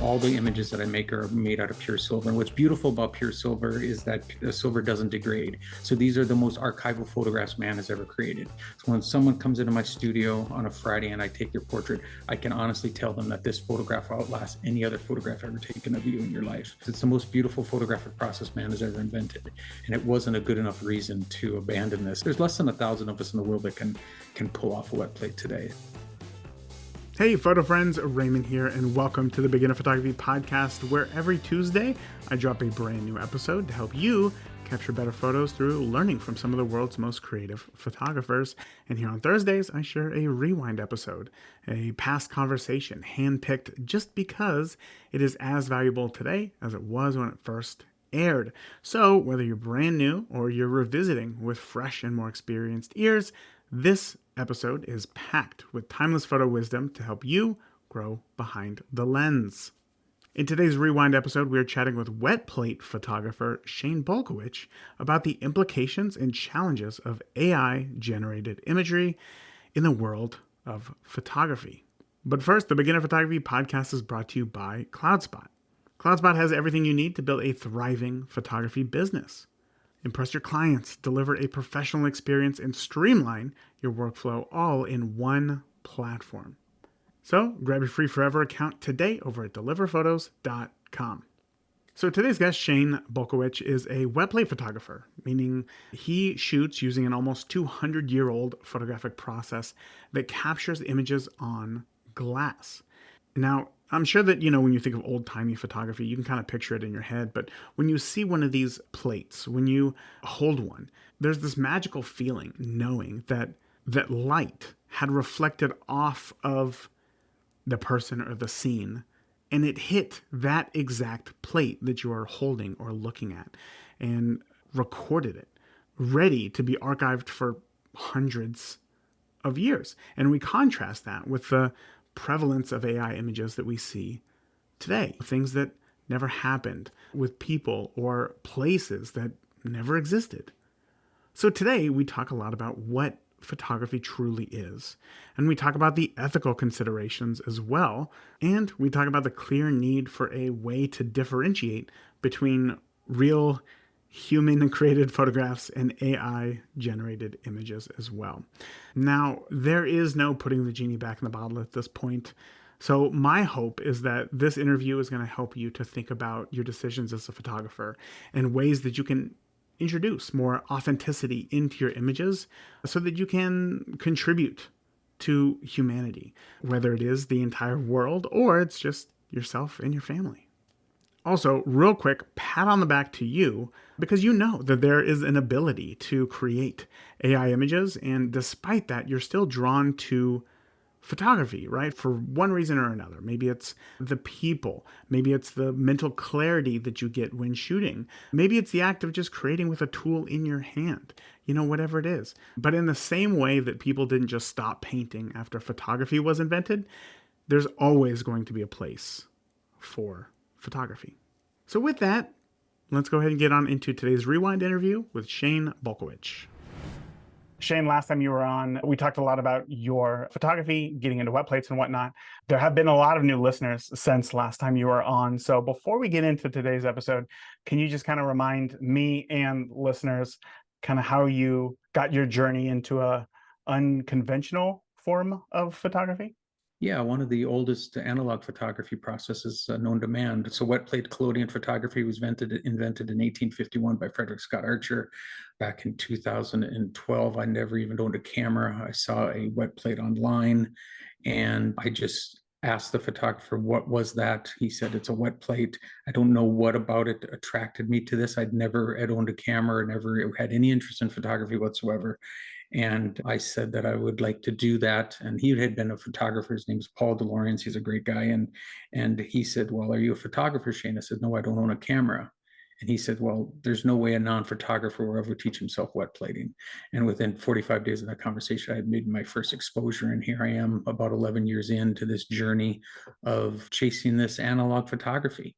All the images that I make are made out of pure silver. And what's beautiful about pure silver is that the silver doesn't degrade. So these are the most archival photographs man has ever created. So when someone comes into my studio on a Friday and I take their portrait, I can honestly tell them that this photograph outlasts any other photograph ever taken of you in your life. It's the most beautiful photographic process man has ever invented. And it wasn't a good enough reason to abandon this. There's less than 1,000 of us in the world that can pull off a wet plate today. Hey photo friends, Raymond here, and welcome to the Beginner Photography Podcast, where every Tuesday I drop a brand new episode to help you capture better photos through learning from some of the world's most creative photographers. And here on Thursdays, I share a rewind episode, a past conversation handpicked just because it is as valuable today as it was when it first aired. So whether you're brand new or you're revisiting with fresh and more experienced ears, this episode is packed with timeless photo wisdom to help you grow behind the lens. In today's Rewind episode, we are chatting with wet plate photographer Shane Balkowitsch about the implications and challenges of AI-generated imagery in the world of photography. But first, the Beginner Photography Podcast is brought to you by CloudSpot. CloudSpot has everything you need to build a thriving photography business. Impress your clients, deliver a professional experience, and streamline your workflow all in one platform. So grab your free forever account today over at deliverphotos.com. So today's guest, Shane Balkowitsch, is a wet plate photographer, meaning he shoots using an almost 200-year-old photographic process that captures images on glass. Now, I'm sure that, when you think of old-timey photography, you can kind of picture it in your head. But when you see one of these plates, when you hold one, there's this magical feeling knowing that light had reflected off of the person or the scene, and it hit that exact plate that you are holding or looking at and recorded it, ready to be archived for hundreds of years. And we contrast that with the prevalence of AI images that we see today, things that never happened with people or places that never existed. So today we talk a lot about what photography truly is, and we talk about the ethical considerations as well, and we talk about the clear need for a way to differentiate between real human created photographs and AI generated images as well. Now, there is no putting the genie back in the bottle at this point. So my hope is that this interview is going to help you to think about your decisions as a photographer and ways that you can introduce more authenticity into your images so that you can contribute to humanity, whether it is the entire world or it's just yourself and your family. Also, real quick, pat on the back to you, because you know that there is an ability to create AI images, and despite that, you're still drawn to photography, right? For one reason or another. Maybe it's the people. Maybe it's the mental clarity that you get when shooting. Maybe it's the act of just creating with a tool in your hand. Whatever it is. But in the same way that people didn't just stop painting after photography was invented, there's always going to be a place for photography. So with that, let's go ahead and get on into today's Rewind interview with Shane Balkowitsch. Shane, last time you were on, we talked a lot about your photography, getting into wet plates and whatnot. There have been a lot of new listeners since last time you were on. So before we get into today's episode, can you just kind of remind me and listeners kind of how you got your journey into a unconventional form of photography? Yeah, one of the oldest analog photography processes known to man. So wet plate collodion photography was invented in 1851 by Frederick Scott Archer. Back in 2012, I never even owned a camera. I saw a wet plate online, and I just asked the photographer, what was that? He said, it's a wet plate. I don't know what about it attracted me to this. I'd never had owned a camera, never had any interest in photography whatsoever. And I said that I would like to do that. And he had been a photographer. His name is Paul DeLoreans. He's a great guy. And he said, well, are you a photographer, Shane? I said, no, I don't own a camera. And he said, well, there's no way a non-photographer will ever teach himself wet plating. And within 45 days of that conversation, I had made my first exposure. And here I am about 11 years into this journey of chasing this analog photography.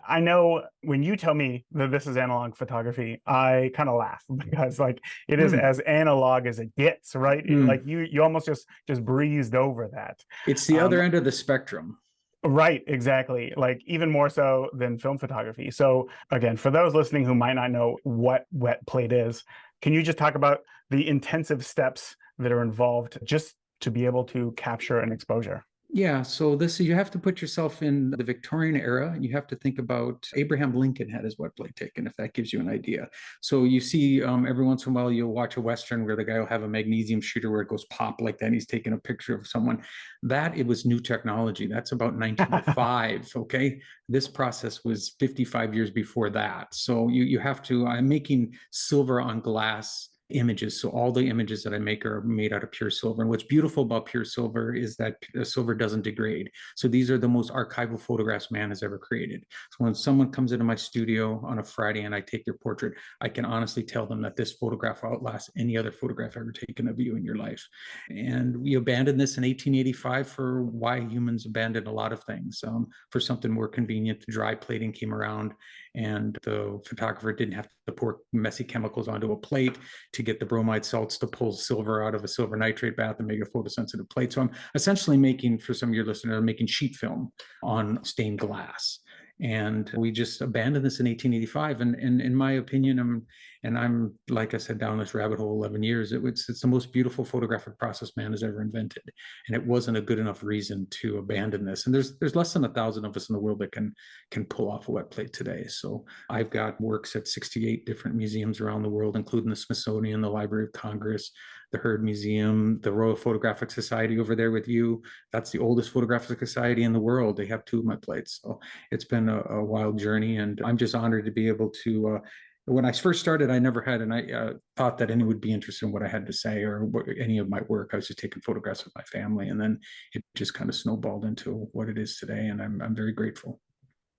I know when you tell me that this is analog photography, I kind of laugh because it is as analog as it gets, right? You almost just breezed over that. It's the other end of the spectrum. Right, exactly. Like even more so than film photography. So again, for those listening who might not know what wet plate is, can you just talk about the intensive steps that are involved just to be able to capture an exposure? Yeah, so this you have to put yourself in the Victorian era. You have to think about Abraham Lincoln had his wet plate taken, if that gives you an idea. So you see every once in a while you'll watch a Western where the guy will have a magnesium shooter where it goes pop like that, and he's taking a picture of someone. That it was new technology. That's about 1905. Okay. This process was 55 years before that. So you have to, I'm making silver on glass images. So all the images that I make are made out of pure silver. And what's beautiful about pure silver is that silver doesn't degrade. So these are the most archival photographs man has ever created. So when someone comes into my studio on a Friday and I take their portrait, I can honestly tell them that this photograph outlasts any other photograph ever taken of you in your life. And we abandoned this in 1885 for why humans abandoned a lot of things. For something more convenient, the dry plating came around and the photographer didn't have to pour messy chemicals onto a plate to get the bromide salts to pull silver out of a silver nitrate bath and make a photosensitive plate. So I'm essentially making, for some of your listeners, I'm making sheet film on stained glass. And we just abandoned this in 1885. And in my opinion, I'm like I said, down this rabbit hole 11 years. It's the most beautiful photographic process man has ever invented, and it wasn't a good enough reason to abandon this. And there's less than 1,000 of us in the world that can pull off a wet plate today. So I've got works at 68 different museums around the world, including the Smithsonian, the Library of Congress, the Heard Museum, the Royal Photographic Society over there with you. That's the oldest photographic society in the world. They have two of my plates. So it's been a wild journey, and I'm just honored to be able to. When I first started, I never had, and I thought that anyone would be interested in what I had to say or any of my work. I was just taking photographs with my family, and then it just kind of snowballed into what it is today, and I'm very grateful.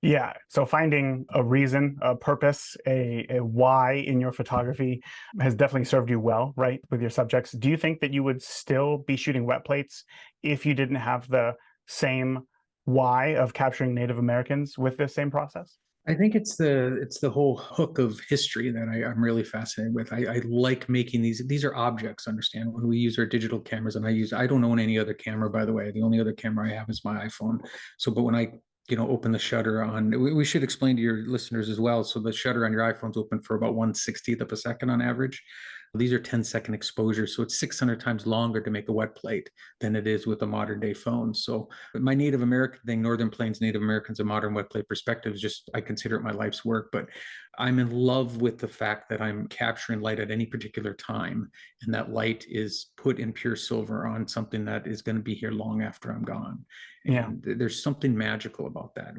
Yeah. So finding a reason, a purpose, a why in your photography has definitely served you well, right, with your subjects. Do you think that you would still be shooting wet plates if you didn't have the same why of capturing Native Americans with this same process? I think it's the whole hook of history that I'm really fascinated with. I like making these are objects, understand, when we use our digital cameras, and I don't own any other camera, by the way. The only other camera I have is my iPhone. So but when I open the shutter on, we should explain to your listeners as well. So the shutter on your iPhone's open for about 1/60th of a second on average. These are 10-second exposures, so it's 600 times longer to make a wet plate than it is with a modern day phone. So my Native American thing, Northern Plains Native Americans, a modern wet plate perspective, is just, I consider it my life's work. But I'm in love with the fact that I'm capturing light at any particular time, and that light is put in pure silver on something that is going to be here long after I'm gone. Yeah. And there's something magical about that.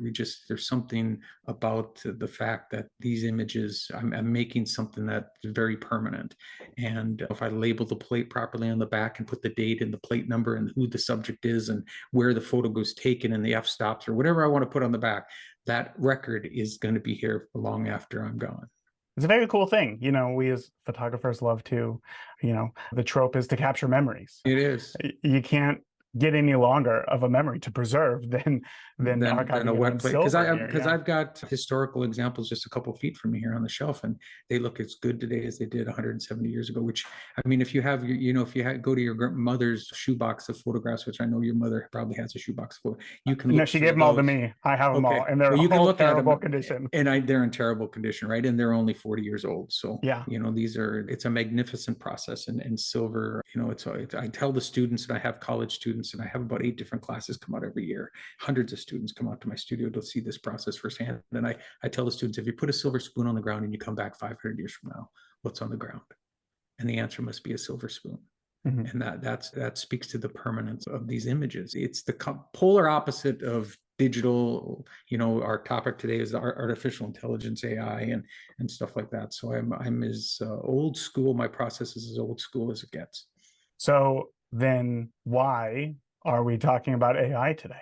There's something about the fact that these images, I'm making something that's very permanent. And if I label the plate properly on the back and put the date and the plate number and who the subject is and where the photo was taken and the f-stops or whatever I want to put on the back, that record is going to be here for long after I'm gone. It's a very cool thing. We as photographers love to, the trope is to capture memories. It is. You can't get any longer of a memory to preserve than archiving a it wet on plate, silver because I've got historical examples just a couple feet from me here on the shelf, and they look as good today as they did 170 years ago. Which, I mean, if you have if you go to your mother's shoebox of photographs, which I know your mother probably has a shoebox full, you can No, look she through gave them all to those. me. I have them all, Okay, and they're well, you can all look at terrible them, condition. and they're in terrible condition, right? And they're only 40 years old. So, Yeah. it's a magnificent process. And silver, I tell the students, and I have college students, and I have about 8 different classes come out every year. Hundreds of students come out to my studio to see this process firsthand. And I tell the students, if you put a silver spoon on the ground and you come back 500 years from now, what's on the ground? And the answer must be a silver spoon. Mm-hmm. And that speaks to the permanence of these images. It's the polar opposite of digital. Our topic today is artificial intelligence, AI, and stuff like that. So I'm as old school. My process is as old school as it gets. So then why are we talking about AI today?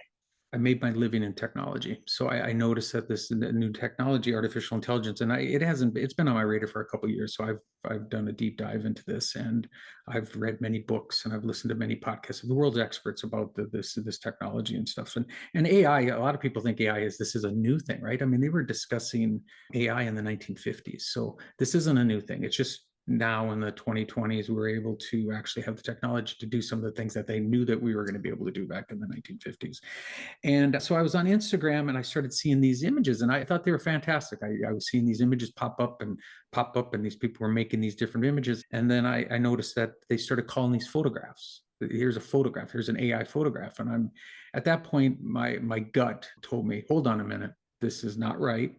I made my living in technology. So I noticed that this new technology, artificial intelligence, and it's been on my radar for a couple of years. So I've done a deep dive into this, and I've read many books, and I've listened to many podcasts of the world's experts about this technology and stuff. And AI, a lot of people think AI this is a new thing, right? I mean, they were discussing AI in the 1950s. So this isn't a new thing. It's just now in the 2020s, we were able to actually have the technology to do some of the things that they knew that we were going to be able to do back in the 1950s. And so I was on Instagram and I started seeing these images and I thought they were fantastic. I was seeing these images pop up and these people were making these different images. And then I noticed that they started calling these photographs. Here's a photograph, here's an AI photograph. And I'm at that point, my gut told me, hold on a minute, this is not right.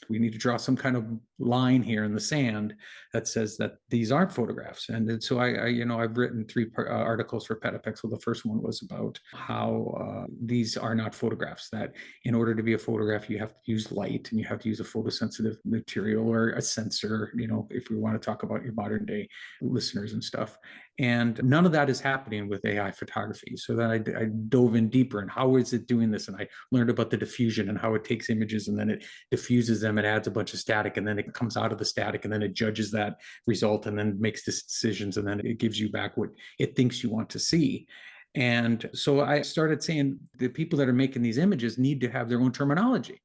We need to draw some kind of line here in the sand that says that these aren't photographs. And so I've written 3 articles for Petapixel. The first one was about how these are not photographs, that in order to be a photograph, you have to use light and you have to use a photosensitive material or a sensor, if we want to talk about your modern day listeners and stuff. And none of that is happening with AI photography. So then I dove in deeper and how is it doing this? And I learned about the diffusion and how it takes images and then it diffuses them, it adds a bunch of static, and then it comes out of the static, and then it judges that result and then makes decisions, and then it gives you back what it thinks you want to see. And so I started saying the people that are making these images need to have their own terminology.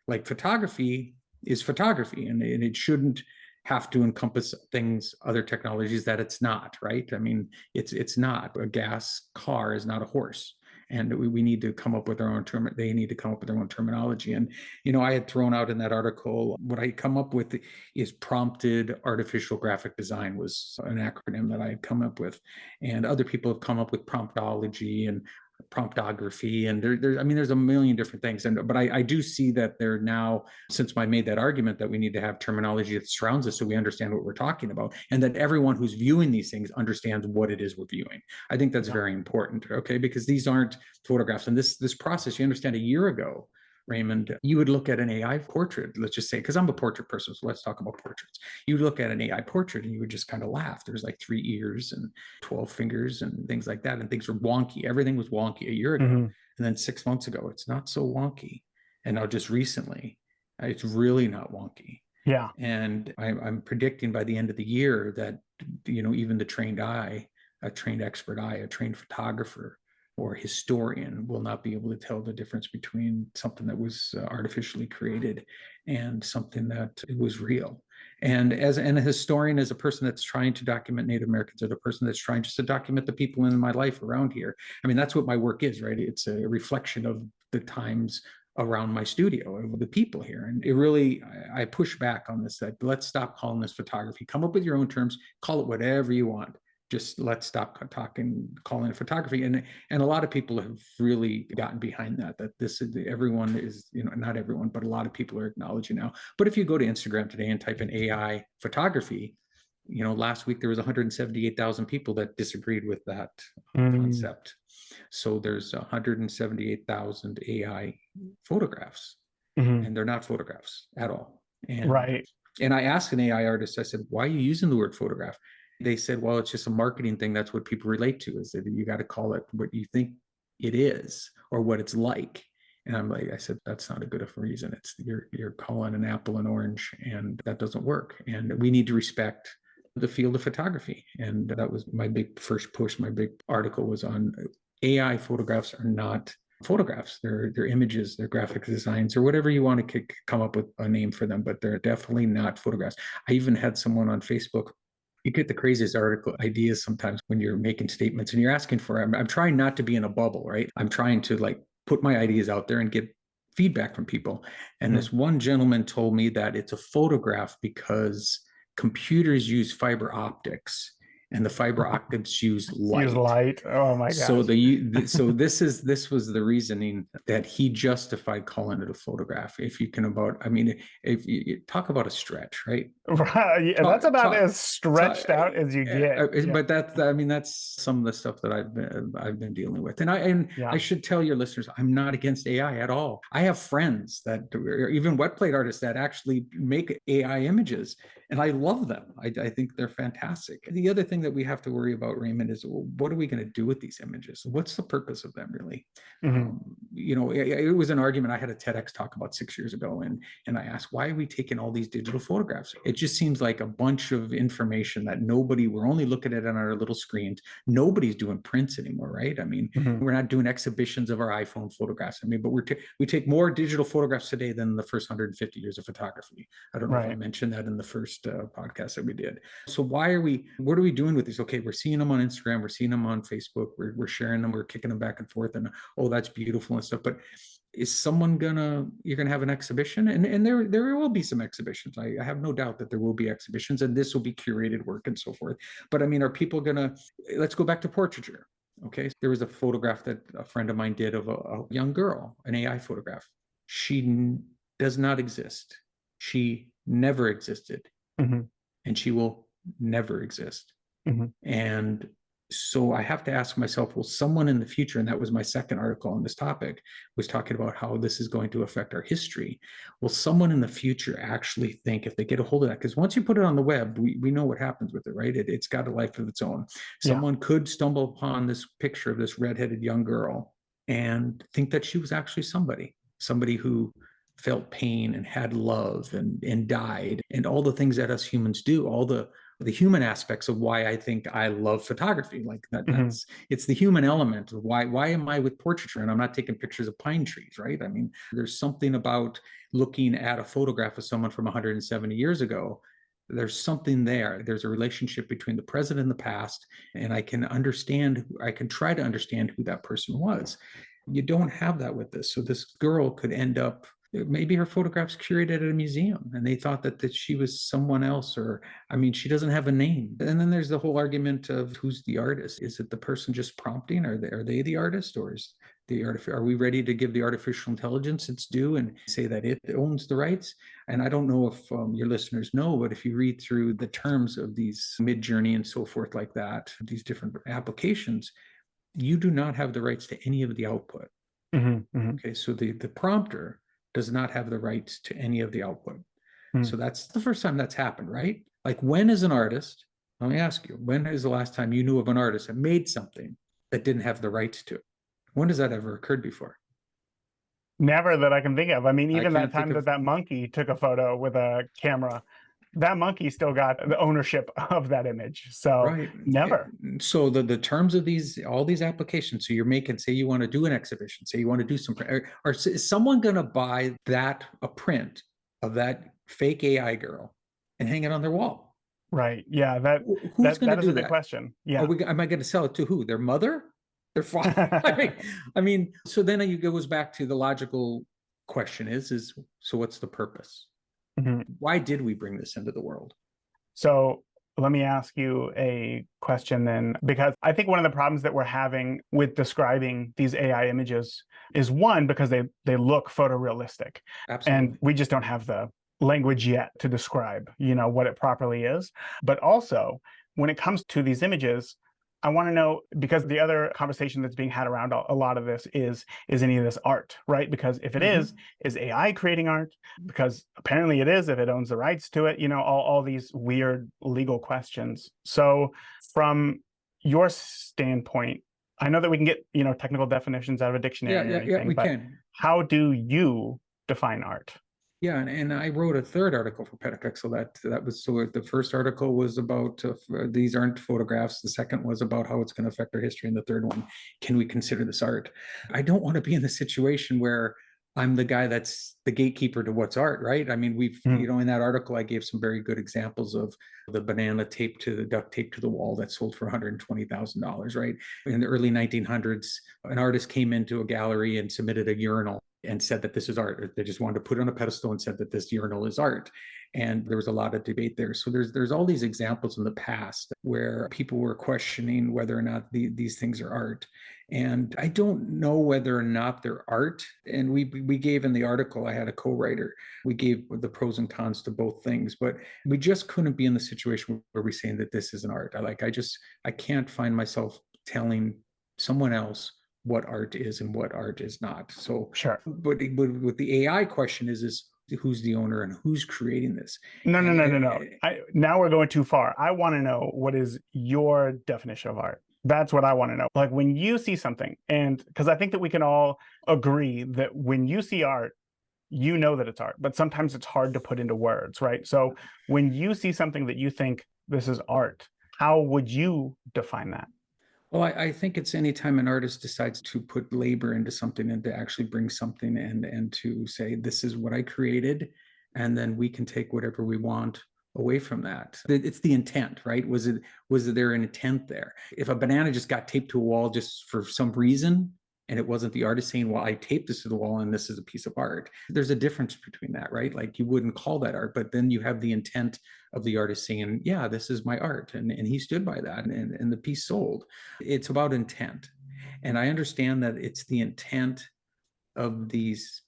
Like photography is photography, and it shouldn't have to encompass things, other technologies that it's not, right? I mean, it's not. A gas car is not a horse. And we need to come up with our own term. They need to come up with their own terminology. And, I had thrown out in that article, what I come up with is prompted artificial graphic design was an acronym that I had come up with. And other people have come up with promptology and promptography, and there's a million different things. But I do see that there now, since I made that argument that we need to have terminology that surrounds us so we understand what we're talking about, and that everyone who's viewing these things understands what it is we're viewing. I think that's very important, okay? Because these aren't photographs. And this process, you understand, a year ago, Raymond, you would look at an AI portrait, let's just say, because I'm a portrait person, so let's talk about portraits. You would look at an AI portrait and you would just kind of laugh. There's like 3 ears and 12 fingers and things like that. And things were wonky. Everything was wonky a year ago. And then 6 months ago, it's not so wonky. And now just recently, it's really not wonky. Yeah. And I'm predicting by the end of the year that, even the trained eye, a trained expert eye, a trained photographer, or historian will not be able to tell the difference between something that was artificially created and something that was real. And as a historian, as a person that's trying to document Native Americans, or the person that's trying just to document the people in my life around here, I mean, that's what my work is, right? It's a reflection of the times around my studio, of the people here. And it really, I push back on this, that let's stop calling this photography. Come up with your own terms, call it whatever you want. Just let's stop calling it photography. And a lot of people have really gotten behind that this is, everyone is, not everyone, but a lot of people are acknowledging now. But if you go to Instagram today and type in AI photography, last week there was 178,000 people that disagreed with that concept. So there's 178,000 AI photographs, and they're not photographs at all. And, right. And I asked an AI artist, I said, why are you using the word photograph? They said, well, it's just a marketing thing. That's what people relate to, is that you got to call it what you think it is or what it's like. And I said, that's not a good enough reason. It's you're calling an apple an orange, and that doesn't work. And we need to respect the field of photography. And that was my big first push. My big article was on AI photographs are not photographs. They're images, they're graphic designs, or whatever you want to come up with a name for them, but they're definitely not photographs. I even had someone on Facebook. You get the craziest article ideas sometimes when you're making statements and you're asking for, I'm trying not to be in a bubble, right? I'm trying to put my ideas out there and get feedback from people. And this one gentleman told me that it's a photograph because computers use fiber optics, and the fiber optics use light. Use light. Oh my God. So this was the reasoning that he justified calling it a photograph. If you you talk about a stretch, right? Right. And that's about as stretched out as you get. But that's some of the stuff that I've been dealing with. And I should tell your listeners, I'm not against AI at all. I have friends that are even wet plate artists that actually make AI images, and I love them. I think they're fantastic. The other thing thing that we have to worry about, Raymond, is what are we going to do with these images? What's the purpose of them, really? It was an argument. I had a TEDx talk about 6 years ago, and I asked, why are we taking all these digital photographs? It just seems like a bunch of information that we're only looking at on our little screens. Nobody's doing prints anymore, right? I mean, we're not doing exhibitions of our iPhone photographs. I mean, but we take more digital photographs today than the first 150 years of photography. I don't know if I mentioned that in the first podcast that we did. So what are we doing with these? Okay, we're seeing them on Instagram, we're seeing them on Facebook, we're sharing them, we're kicking them back and forth, and oh, that's beautiful and stuff. But is someone you're gonna have an exhibition? And there will be some exhibitions. I have no doubt that there will be exhibitions, and this will be curated work and so forth. But I mean, are people let's go back to portraiture. Okay, there was a photograph that a friend of mine did of a young girl, an AI photograph. She does not exist. She never existed, and she will never exist. And so I have to ask myself, will someone in the future, and that was my second article on this topic, was talking about how this is going to affect our history. Will someone in the future actually think, if they get a hold of that, because once you put it on the web, we know what happens with it, right? It's got a life of its own. Someone could stumble upon this picture of this redheaded young girl and think that she was actually somebody who felt pain and had love and died, and all the things that us humans do, all the human aspects of why I think I love photography. Like it's the human element of why am I with portraiture and I'm not taking pictures of pine trees, right? I mean, there's something about looking at a photograph of someone from 170 years ago. There's something there. There's a relationship between the present and the past, and I can try to understand who that person was. You don't have that with this. So this girl could end up, maybe her photograph's curated at a museum and they thought that she was someone else, or, I mean, she doesn't have a name. And then there's the whole argument of who's the artist. Is it the person just prompting? Are they the artist, or are we ready to give the artificial intelligence its due and say that it owns the rights? And I don't know if your listeners know, but if you read through the terms of these Midjourney and so forth like that, these different applications, you do not have the rights to any of the output. Okay, so the prompter does not have the rights to any of the output. So that's the first time that's happened, right? Like, when is an artist, let me ask you, when is the last time you knew of an artist that made something that didn't have the rights to it? When has that ever occurred before? Never that I can think of. I mean, even that time that monkey took a photo with a camera, that monkey still got the ownership of that image. So never. So the terms of all these applications, so you're making, say you want to do an exhibition, say you want to do some, or is someone going to buy a print of that fake AI girl and hang it on their wall? Right. Yeah. Who's going to do that? The question. Yeah. Am I going to sell it to who? Their mother? Their father? I mean, so then it goes back to the logical question is so what's the purpose? Why did we bring this into the world? So let me ask you a question then, because I think one of the problems that we're having with describing these AI images is, one, because they look photorealistic. Absolutely. And we just don't have the language yet to describe, what it properly is. But also, when it comes to these images, I want to know, because the other conversation that's being had around a lot of this is any of this art, right? Because if it is AI creating art? Because apparently it is, if it owns the rights to it, all these weird legal questions. So from your standpoint, I know that we can get, technical definitions out of a dictionary or anything, we can. How do you define art? Yeah, and I wrote a third article for Petapixel that was, so the first article was about these aren't photographs. The second was about how it's going to affect our history. And the third one, can we consider this art? I don't want to be in the situation where I'm the guy that's the gatekeeper to what's art, right? I mean, in that article, I gave some very good examples of the banana taped to the duct tape to the wall that sold for $120,000, right? In the early 1900s, an artist came into a gallery and submitted a urinal and said that this is art. They just wanted to put it on a pedestal and said that this urinal is art. And there was a lot of debate there. So there's all these examples in the past where people were questioning whether or not these things are art. And I don't know whether or not they're art. And we gave in the article, I had a co-writer, we gave the pros and cons to both things, but we just couldn't be in the situation where we're saying that this is an art. I can't find myself telling someone else what art is and what art is not. So sure. But with the AI question is who's the owner and who's creating this. No, no, And no, no, no. Now we're going too far. I want to know, what is your definition of art? That's what I want to know. Like, when you see something, and because I think that we can all agree that when you see art, you know that it's art, but sometimes it's hard to put into words, right? So when you see something that you think this is art, how would you define that? Well, I think it's anytime an artist decides to put labor into something and to actually bring something and to say, this is what I created, and then we can take whatever we want away from that. It's the intent, right? Was there an intent there? If a banana just got taped to a wall just for some reason, and it wasn't the artist saying, well, I taped this to the wall and this is a piece of art. There's a difference between that, right? Like, you wouldn't call that art, but then you have the intent of the artist saying, yeah, this is my art. And he stood by that, and the piece sold. It's about intent. And I understand that it's the intent of these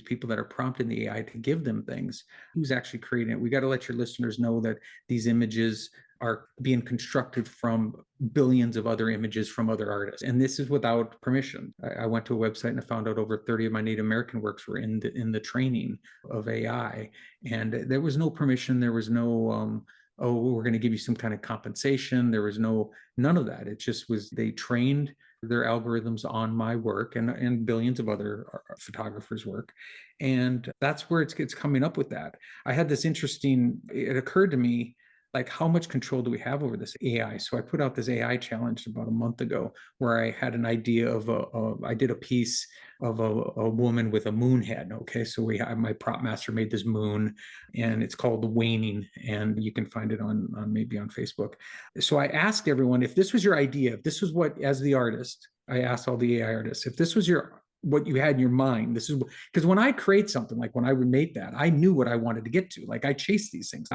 people that are prompting the AI to give them things, who's actually creating it. We got to let your listeners know that these images are being constructed from billions of other images from other artists. And this is without permission. I went to a website and I found out over 30 of my Native American works were in the training of AI. And there was no permission. There was no, oh, we're going to give you some kind of compensation. There was none of that. It just was, they trained their algorithms on my work and billions of other photographers' work. And that's where it's coming up with that. I had this it occurred to me, like, how much control do we have over this AI? So I put out this AI challenge about a month ago, where I had an idea of I did a piece of a woman with a moon head. Okay, so my prop master made this moon, and it's called The Waning, and you can find it on maybe on Facebook. So I asked everyone, if this was your idea, if this was what, as the artist, I asked all the AI artists, if this was what you had in your mind, this is because when I create something, like when I made that, I knew what I wanted to get to. Like, I chase these things.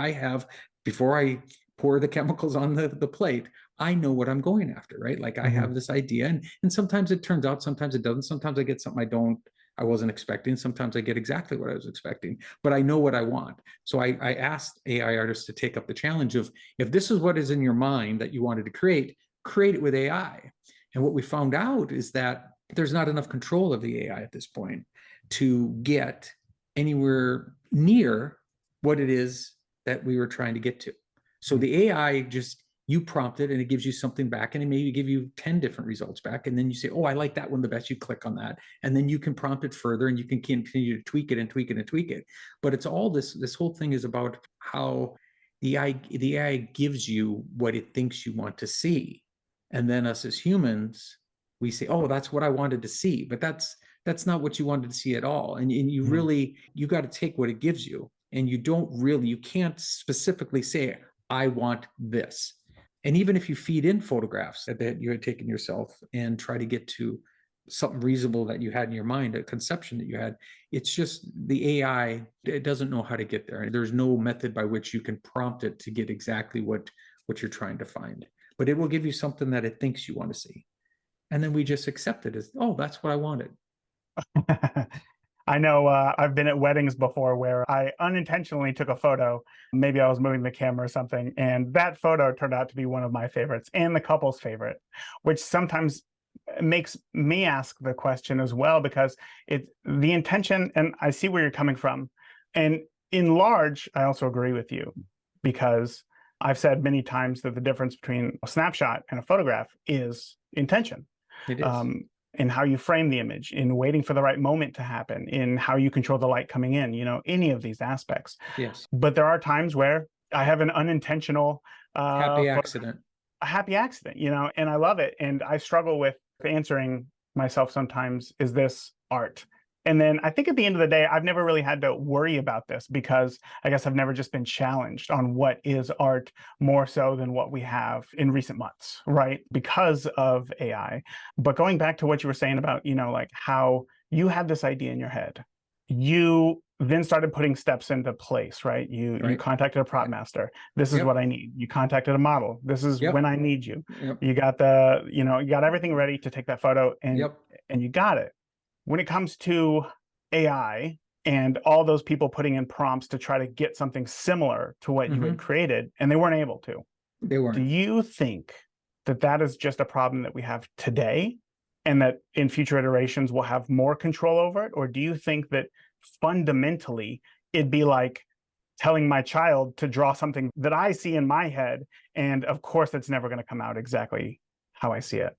Before I pour the chemicals on the plate, I know what I'm going after, right? Like, I have this idea, and sometimes it turns out, sometimes it doesn't. Sometimes I get something I wasn't expecting. Sometimes I get exactly what I was expecting, but I know what I want. So I asked AI artists to take up the challenge of, if this is what is in your mind that you wanted to create it with AI. And what we found out is that there's not enough control of the AI at this point to get anywhere near what it is that we were trying to get to. So the AI you prompt it and it gives you something back, and it maybe give you 10 different results back. And then you say, oh, I like that one the best. You click on that. And then you can prompt it further, and you can continue to tweak it and tweak it and tweak it. But it's all this whole thing is about how the AI gives you what it thinks you want to see. And then us as humans, we say, oh, that's what I wanted to see. But that's not what you wanted to see at all. And you really, you got to take what it gives you. And you can't specifically say, I want this. And even if you feed in photographs that you had taken yourself and try to get to something reasonable that you had in your mind, a conception that you had, it's just the AI, it doesn't know how to get there. There's no method by which you can prompt it to get exactly what you're trying to find. But it will give you something that it thinks you want to see. And then we just accept it as, oh, that's what I wanted. I know I've been at weddings before where I unintentionally took a photo. Maybe I was moving the camera or something, and that photo turned out to be one of my favorites and the couple's favorite, which sometimes makes me ask the question as well, because it's the intention, and I see where you're coming from. And in large, I also agree with you, because I've said many times that the difference between a snapshot and a photograph is intention. It is. In how you frame the image, in waiting for the right moment to happen, in how you control the light coming in, any of these aspects. Yes. But there are times where I have an unintentional happy accident. A happy accident, and I love it. And I struggle with answering myself sometimes, is this art? And then I think at the end of the day, I've never really had to worry about this, because I guess I've never just been challenged on what is art more so than what we have in recent months, right? Because of AI. But going back to what you were saying about, like how you had this idea in your head, you then started putting steps into place, right? You contacted a prop master. This is what I need. You contacted a model. This is when I need you. You got you got everything ready to take that photo, and and you got it. When it comes to AI and all those people putting in prompts to try to get something similar to what you had created, and they weren't able to. They weren't. Do you think that that is just a problem that we have today, and that in future iterations we'll have more control over it? Or do you think that fundamentally, it'd be like telling my child to draw something that I see in my head. And of course, it's never going to come out exactly how I see it.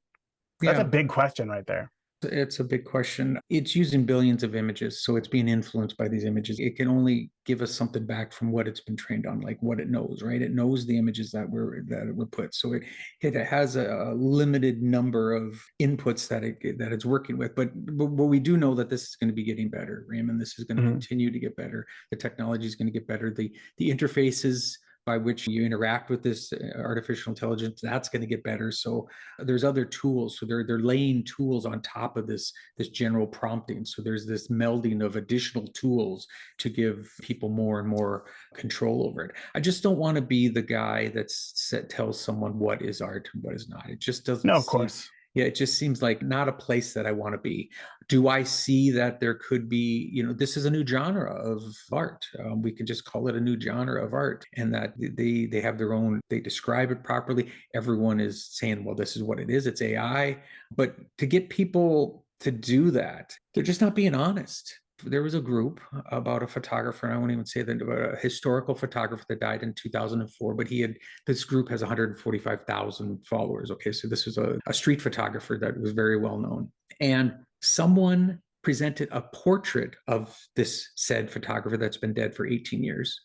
That's a Yeah. big question right there. It's a big question. It's using billions of images, so it's being influenced by these images. It can only give us something back from what it's been trained on, like what it knows, right? It knows the images that were put. So it has a limited number of inputs that it's working with. But we do know that this is going to be getting better, Raymond. This is going to continue to get better. The technology is going to get better. The interfaces by which you interact with this artificial intelligence, that's going to get better. So there's other tools. So they're laying tools on top of this general prompting. So there's this melding of additional tools to give people more and more control over it. I just don't want to be the guy that tells someone what is art and what is not. It just doesn't. No, of course. Yeah, it just seems like not a place that I want to be. Do I see that there could be, this is a new genre of art. We could just call it a new genre of art, and that they have their own, they describe it properly. Everyone is saying, well, this is what it is. It's AI. But to get people to do that, they're just not being honest. There was a group about a photographer, and I won't even say that, a historical photographer that died in 2004, but this group has 145,000 followers. Okay, so this was a street photographer that was very well known. And someone presented a portrait of this said photographer that's been dead for 18 years.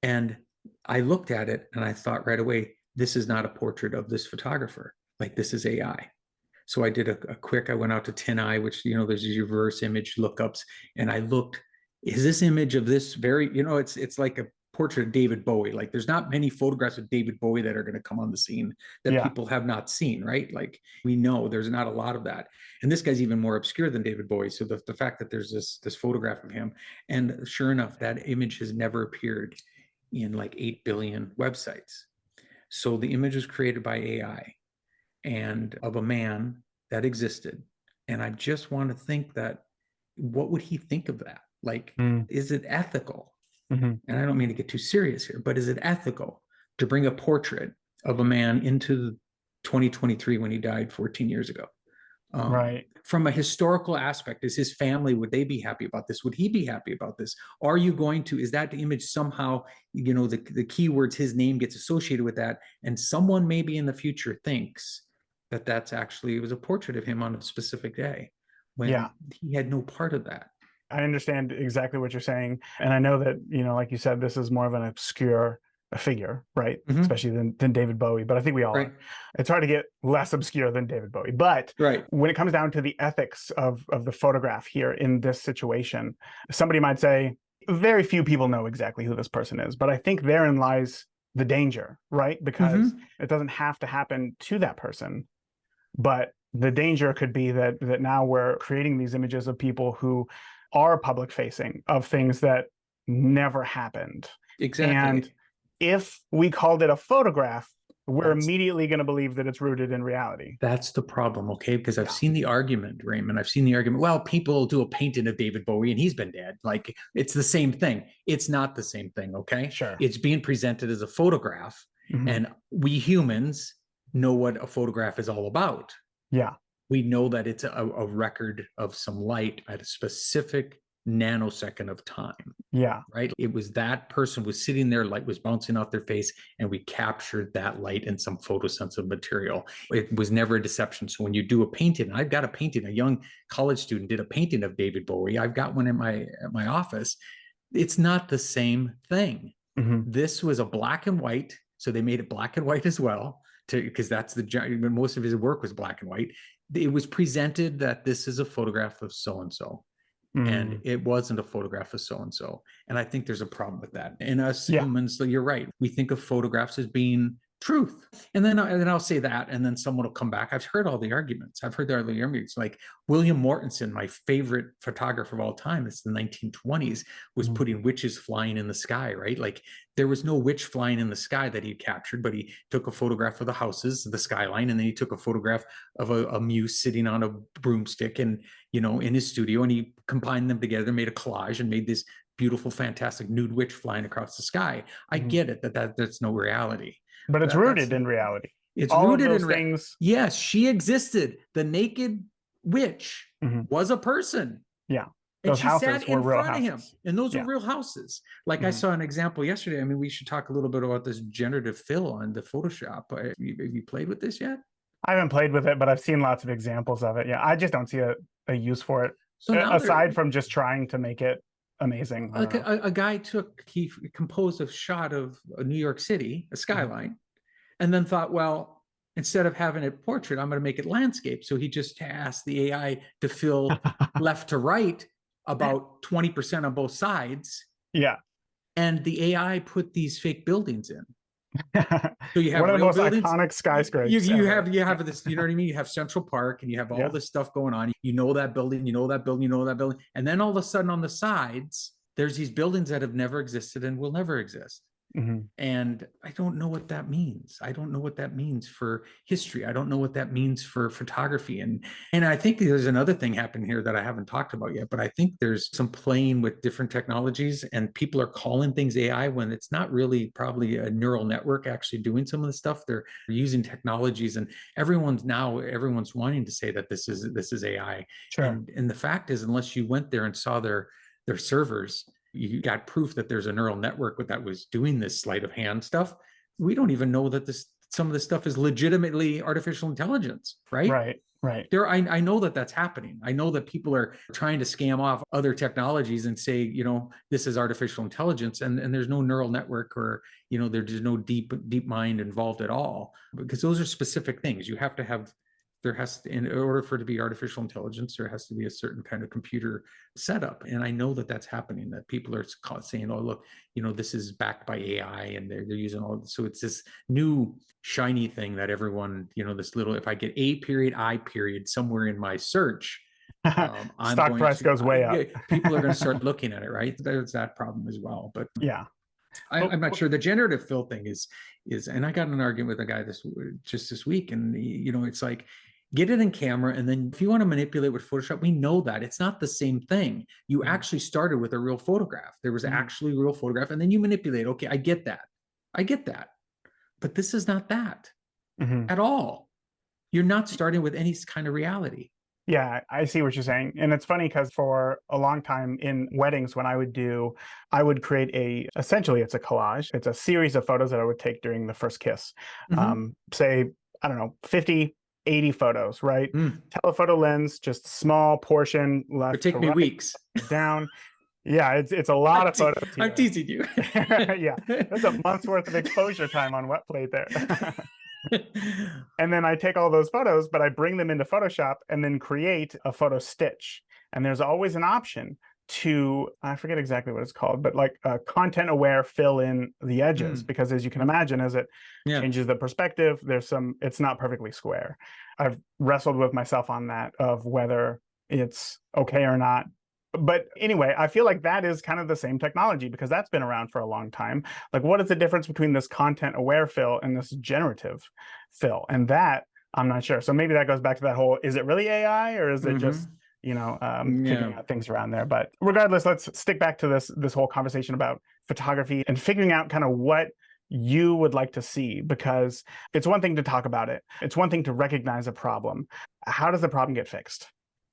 And I looked at it and I thought right away, this is not a portrait of this photographer. Like, this is AI. So I did I went out to TinEye, which, there's these reverse image lookups. And I looked, is this image of this very, it's like a portrait of David Bowie. Like, there's not many photographs of David Bowie that are going to come on the scene that people have not seen, right? Like, we know there's not a lot of that. And this guy's even more obscure than David Bowie. So the fact that there's this photograph of him, and sure enough, that image has never appeared in like 8 billion websites. So the image was created by AI and of a man that existed. And I just want to think that, what would he think of that? Like, is it ethical? And I don't mean to get too serious here, but is it ethical to bring a portrait of a man into 2023 when he died 14 years ago? Right. From a historical aspect, is his family, would they be happy about this? Would he be happy about this? Are you going to, is that image somehow, the keywords, his name gets associated with that, and someone maybe in the future thinks that that's actually, it was a portrait of him on a specific day when he had no part of that. I understand exactly what you're saying. And I know that, like you said, this is more of an obscure figure, right? Especially than David Bowie. But I think we all are. It's hard to get less obscure than David Bowie. But when it comes down to the ethics of the photograph here in this situation, somebody might say, very few people know exactly who this person is. But I think therein lies the danger, right? Because it doesn't have to happen to that person. But the danger could be that now we're creating these images of people who are public facing, of things that never happened. Exactly. And if we called it a photograph, we're immediately going to believe that it's rooted in reality. That's the problem, okay? Because I've seen the argument, Raymond. I've seen the argument, well, people do a painting of David Bowie and he's been dead. Like, it's the same thing. It's not the same thing, okay? Sure. It's being presented as a photograph, and we humans know what a photograph is all about. Yeah. We know that it's a record of some light at a specific nanosecond of time. Yeah. Right. It was that person was sitting there, light was bouncing off their face, and we captured that light in some photosensitive material. It was never a deception. So when you do a painting, I've got a painting, a young college student did a painting of David Bowie. I've got one in my office. It's not the same thing. This was a black and white. So they made it black and white as well, because that's most of his work was black and white. It was presented that this is a photograph of so-and-so. And it wasn't a photograph of so-and-so. And I think there's a problem with that. And us humans, so you're right. We think of photographs as being truth. And then I'll say that, and then someone will come back. I've heard all the arguments. I've heard the arguments. Like William Mortensen, my favorite photographer of all time, it's the 1920s, was putting witches flying in the sky, right? Like, there was no witch flying in the sky that he captured, but he took a photograph of the houses, the skyline, and then he took a photograph of a muse sitting on a broomstick and, in his studio, and he combined them together, made a collage, and made this beautiful, fantastic nude witch flying across the sky. I get it that's no reality. But it's rooted in reality. It's all rooted of those in things. Yes, she existed. The naked witch was a person. Yeah. And those she sat houses were in real front of him, houses. and those Yeah. are real houses. Like I Mhm. saw an example yesterday. I mean, we should talk a little bit about this generative fill on the Photoshop. Have you played with this yet? I haven't played with it, but I've seen lots of examples of it. Yeah, I just don't see a use for it So now they're aside from just trying to make it amazing. I don't like know. a guy he composed a shot of New York City, a Mhm. skyline, and then thought, well, instead of having it portrait, I'm going to make it landscape. So he just asked the AI to fill left to right about 20% on both sides. Yeah. And the AI put these fake buildings in. So you One have of the real most buildings. iconic You, skyscrapers you ever. have you have this, you know what I mean? You have Central Park and you have all Yeah. this stuff going on. You know that building, you know that building, you know that building. And then all of a sudden on the sides, there's these buildings that have never existed and will never exist. Mhm. And I don't know what that means. I don't know what that means for history. I don't know what that means for photography. And I think there's another thing happening here that I haven't talked about yet, but I think there's some playing with different technologies and people are calling things AI when it's not really probably a neural network actually doing some of the stuff. They're using technologies and everyone's wanting to say that this is AI. Sure. And the fact is, unless you went there and saw their servers, you got proof that there's a neural network that was doing this sleight of hand stuff. We don't even know that some of this stuff is legitimately artificial intelligence, right? Right. Right. I know that that's happening. I know that people are trying to scam off other technologies and say, this is artificial intelligence, and there's no neural network or, there's no deep mind involved at all, because those are specific things. You have to have in order for it to be artificial intelligence, there has to be a certain kind of computer setup. And I know that that's happening, that people are saying, oh, look, this is backed by AI and they're using all this. So it's this new shiny thing that everyone, this little, if I get A period, I period somewhere in my search, I'm Stock going price to, goes way up. people are going to start looking at it, right? There's that problem as well. But Yeah. I'm not sure. The generative fill thing is, and I got in an argument with a guy this week, and it's like, get it in camera, and then if you want to manipulate with Photoshop, we know that it's not the same thing. You actually started with a real photograph. There was actually a real photograph, and then you manipulate. Okay, I get that, but this is not that at all. You're not starting with any kind of reality. Yeah, I see what you're saying. And it's funny because for a long time in weddings, when I would create essentially it's a collage. It's a series of photos that I would take during the first kiss. Say, I don't know, 50, 80 photos, right? Telephoto lens, just small portion left It would take me right, weeks. down. Yeah, it's a lot of photos here. I'm teasing you. Yeah, that's a month's worth of exposure time on wet plate there. And then I take all those photos, but I bring them into Photoshop and then create a photo stitch. And there's always an option to, I forget exactly what it's called, but like content aware fill in the edges, because as you can imagine, as it changes the perspective, it's not perfectly square. I've wrestled with myself on that of whether it's okay or not. But anyway, I feel like that is kind of the same technology because that's been around for a long time. Like, what is the difference between this content aware fill and this generative fill? And that I'm not sure. So maybe that goes back to that whole, is it really AI or is it just, figuring out things around there? But regardless, let's stick back to this whole conversation about photography and figuring out kind of what you would like to see, because it's one thing to talk about it. It's one thing to recognize a problem. How does the problem get fixed?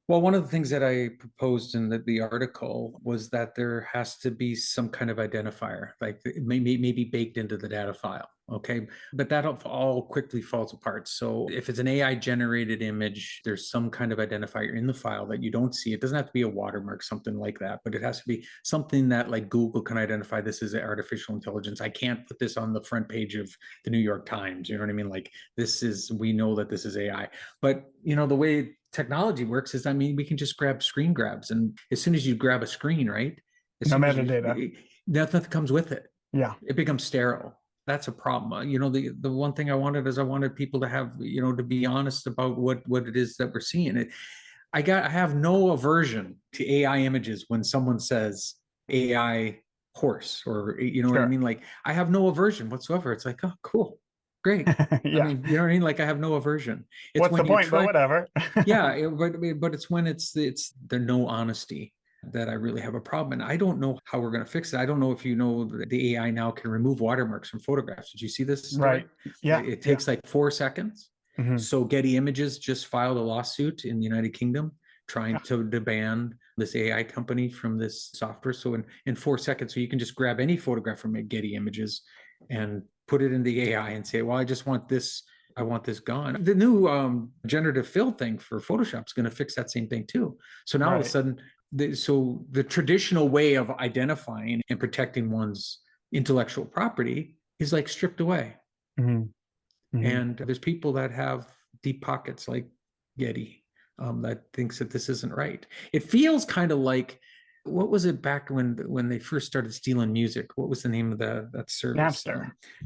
Well, one of the things that I proposed in the article was that there has to be some kind of identifier, like it may be baked into the data file. Okay. But that all quickly falls apart. So if it's an AI generated image, there's some kind of identifier in the file that you don't see. It doesn't have to be a watermark, something like that, but it has to be something that like Google can identify this as artificial intelligence. I can't put this on the front page of the New York Times. You know what I mean? Like we know that this is AI, but the way technology works is, we can just grab screen grabs, and as soon as you grab a screen, right? No metadata. Nothing comes with it. Yeah. It becomes sterile. That's a problem. The one thing I wanted people to have, to be honest about what it is that we're seeing. I have no aversion to AI images when someone says AI horse, or what I mean? Like, I have no aversion whatsoever. It's like, oh, cool. Great. Yeah. You know what I mean? Like, I have no aversion. It's what's when the point, but whatever. yeah, but it's when it's the no honesty that I really have a problem. And I don't know how we're going to fix it. I don't know if the AI now can remove watermarks from photographs. Did you see this story? Right. Yeah. It takes like 4 seconds. So Getty Images just filed a lawsuit in the United Kingdom trying to ban this AI company from this software. So in 4 seconds, so you can just grab any photograph from Getty Images and put it in the AI and say, well, I just want this. I want this gone. The new generative fill thing for Photoshop is going to fix that same thing too. So now all of a sudden, the traditional way of identifying and protecting one's intellectual property is like stripped away. And there's people that have deep pockets like Getty that thinks that this isn't right. It feels kind of like, what was it back when they first started stealing music? What was the name of that service?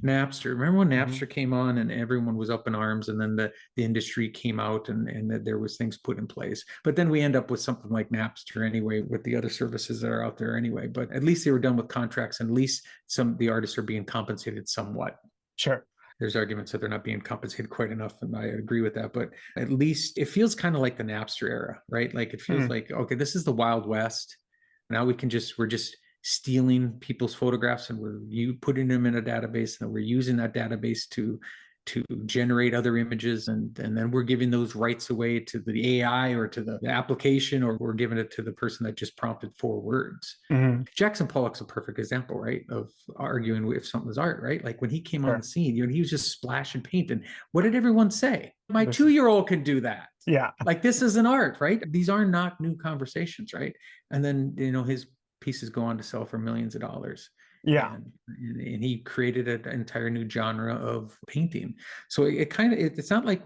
Napster. Remember when Napster came on and everyone was up in arms, and then the industry came out and there was things put in place. But then we end up with something like Napster anyway, with the other services that are out there anyway. But at least they were done with contracts, and at least the artists are being compensated somewhat. Sure. There's arguments that they're not being compensated quite enough, and I agree with that. But at least it feels kind of like the Napster era, right? Like it feels like, okay, this is the Wild West. Now we're just stealing people's photographs, and we're putting them in a database, and we're using that database to generate other images, and then we're giving those rights away to the AI or to the application, or we're giving it to the person that just prompted 4 words. Jackson Pollock's a perfect example, right, of arguing if something's art, right? Like when he came on the scene, he was just splashing paint, and what did everyone say? My 2-year-old can do that. Yeah. Like, this is an art, right? These are not new conversations, right? And then, his pieces go on to sell for millions of dollars. Yeah. And he created an entire new genre of painting. So it's not like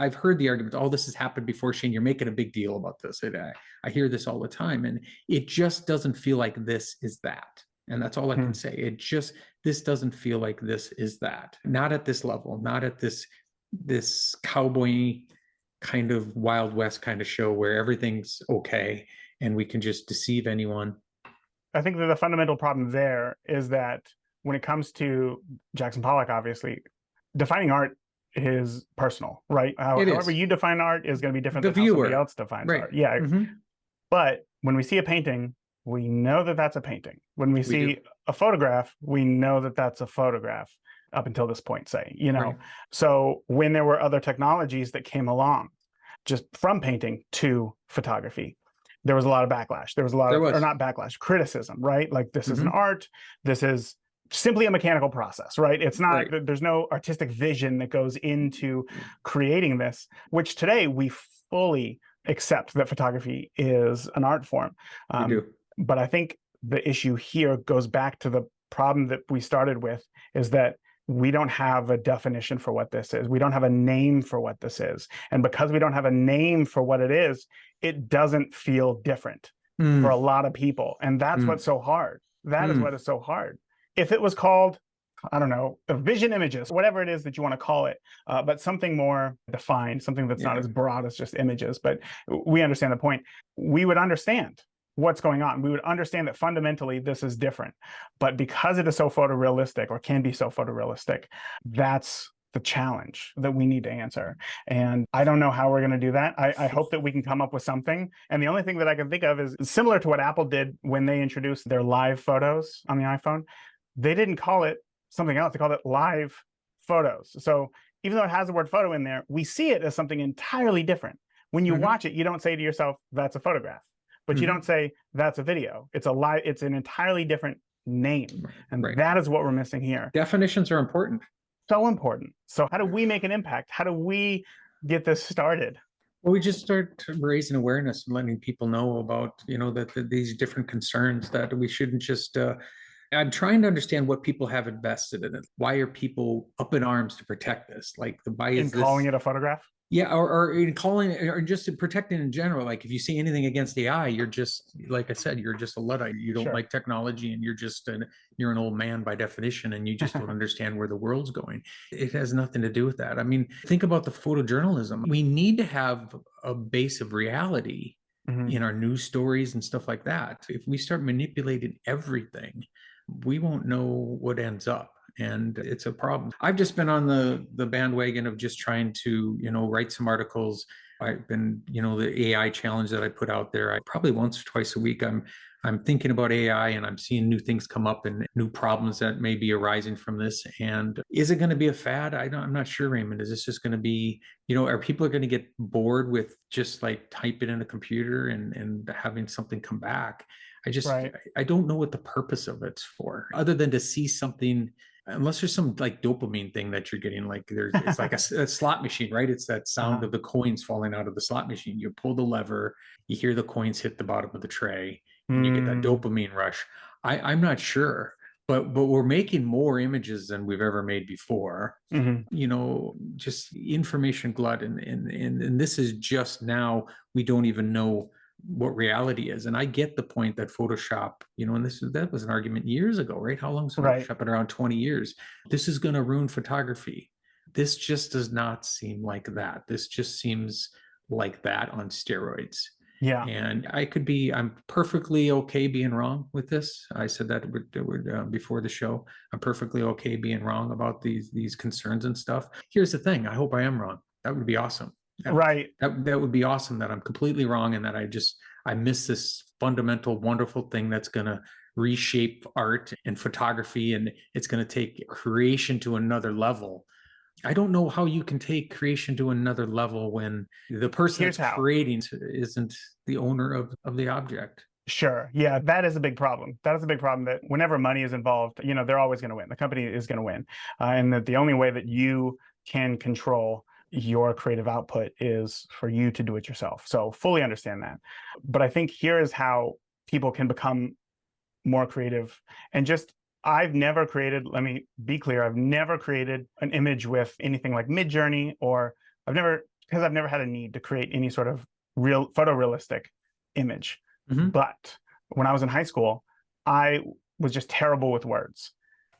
I've heard the argument, oh, this has happened before, Shane, you're making a big deal about this. I hear this all the time, and it just doesn't feel like this is that. And that's all I can say. This doesn't feel like this is that. Not at this level, not at this cowboy kind of Wild West kind of show where everything's okay and we can just deceive anyone. I think that the fundamental problem there is that when it comes to Jackson Pollock, obviously, defining art is personal, right? However you define art is going to be different than how somebody else defines art. Yeah. But when we see a painting, we know that that's a painting. When we see a photograph, we know that that's a photograph up until this point, say, So when there were other technologies that came along, just from painting to photography, there was a lot of backlash. There was a lot of, or not backlash, criticism, right? Like, this is an art. This is simply a mechanical process, right? It's not, there's no artistic vision that goes into creating this, which today we fully accept that photography is an art form. We do. But I think the issue here goes back to the problem that we started with, is that we don't have a definition for what this is. We don't have a name for what this is. And because we don't have a name for what it is, it doesn't feel different for a lot of people. And that's what's so hard. That is what is so hard. If it was called, I don't know, vision images, whatever it is that you want to call it, but something more defined, something that's not as broad as just images, but we understand the point. We would understand what's going on. We would understand that fundamentally this is different. But because it is so photorealistic, or can be so photorealistic, that's the challenge that we need to answer. And I don't know how we're going to do that. I hope that we can come up with something. And the only thing that I can think of is similar to what Apple did when they introduced their live photos on the iPhone. They didn't call it something else. They called it live photos. So even though it has the word photo in there, we see it as something entirely different. When you watch it, you don't say to yourself, that's a photograph. But you don't say that's a video. It's an entirely different name. And that is what we're missing here. Definitions are important. So important. So how do we make an impact? How do we get this started? Well, we just start raising awareness and letting people know about, that these different concerns, that we shouldn't just, I'm trying to understand what people have invested in it. Why are people up in arms to protect this? Like, calling it a photograph? Yeah, or in calling it, or just in protecting in general. Like, if you see anything against AI, you're just, like I said, you're just a Luddite. You don't like technology, and you're an old man by definition, and you just don't understand where the world's going. It has nothing to do with that. I mean, think about the photojournalism. We need to have a base of reality in our news stories and stuff like that. If we start manipulating everything, we won't know what ends up. And it's a problem. I've just been on the bandwagon of just trying to, write some articles I've been, the AI challenge that I put out there, I probably once or twice a week, I'm thinking about AI and I'm seeing new things come up and new problems that may be arising from this. And is it going to be a fad? I'm not sure, Raymond. Is this just going to be, are people going to get bored with just like typing in a computer and having something come back? Right. I don't know what the purpose of it's for, other than to see something, unless there's some like dopamine thing that you're getting, like it's like a slot machine, right? It's that sound of the coins falling out of the slot machine. You pull the lever, you hear the coins hit the bottom of the tray, and you get that dopamine rush. I'm not sure, but we're making more images than we've ever made before. Just information glut, and this is just now, we don't even know what reality is. And I get the point that Photoshop, and that was an argument years ago, right? How long has Photoshop been around? 20 years. This is going to ruin photography. This just does not seem like that. This just seems like that on steroids. Yeah. And I'm perfectly okay being wrong with this. I said that before the show. I'm perfectly okay being wrong about these concerns and stuff. Here's the thing. I hope I am wrong. That would be awesome. Right. That would be awesome, that I'm completely wrong and that I miss this fundamental, wonderful thing that's going to reshape art and photography, and it's going to take creation to another level. I don't know how you can take creation to another level when the person that's creating isn't the owner of the object. Sure. Yeah, that is a big problem. That is a big problem, that whenever money is involved, they're always going to win. The company is going to win. And that the only way that you can control your creative output is for you to do it yourself. So fully understand that. But I think here is how people can become more creative. And I've never created, let me be clear, I've never created an image with anything like Midjourney, or because I've never had a need to create any sort of real photorealistic image. But when I was in high school, I was just terrible with words,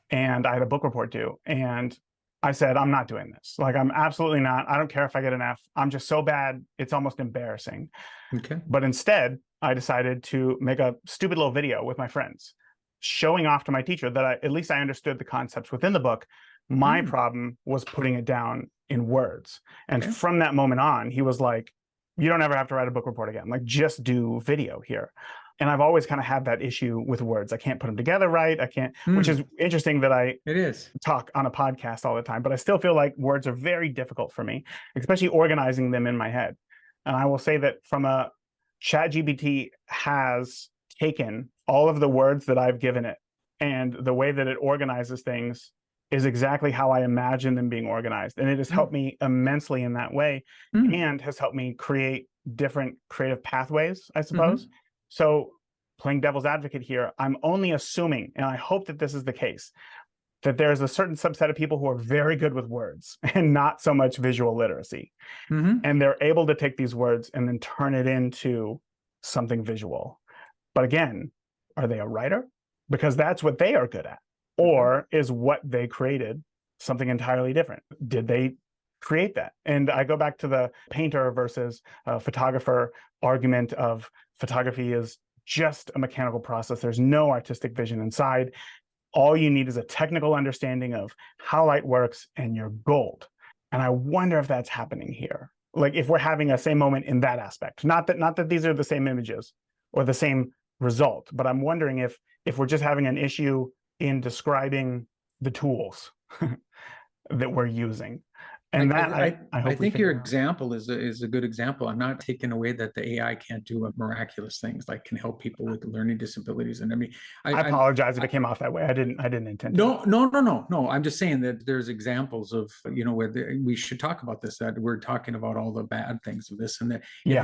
and I had a book report due, and I said, I'm not doing this. Like, I'm absolutely not. I don't care if I get an F. I'm just so bad, it's almost embarrassing. Okay. But instead, I decided to make a stupid little video with my friends, showing off to my teacher that at least I understood the concepts within the book. My problem was putting it down in words. And from that moment on, he was like, you don't ever have to write a book report again. Like, just do video here. And I've always kind of had that issue with words. I can't put them together right. I can't, which is interesting that it is talk on a podcast all the time, but I still feel like words are very difficult for me, especially organizing them in my head. And I will say that ChatGPT has taken all of the words that I've given it, and the way that it organizes things is exactly how I imagine them being organized. And it has helped me immensely in that way, and has helped me create different creative pathways, I suppose. So, playing devil's advocate here, I'm only assuming, and I hope that this is the case, that there's a certain subset of people who are very good with words and not so much visual literacy. And they're able to take these words and then turn it into something visual. But again, are they a writer? Because that's what they are good at. Or is what they created something entirely different? Did they create that? And I go back to the painter versus photographer argument of photography is just a mechanical process. There's no artistic vision inside. All you need is a technical understanding of how light works, and you're gold. And I wonder if that's happening here. Like, if we're having a same moment in that aspect, not that these are the same images or the same result, but I'm wondering if we're just having an issue in describing the tools that we're using. And I think your example is a good example. I'm not taking away that the AI can't do miraculous things, like can help people with learning disabilities. And I mean, I apologize if it came off that way. I didn't intend to. No. I'm just saying that there's examples of, where we should talk about this, that we're talking about all the bad things of this, and that it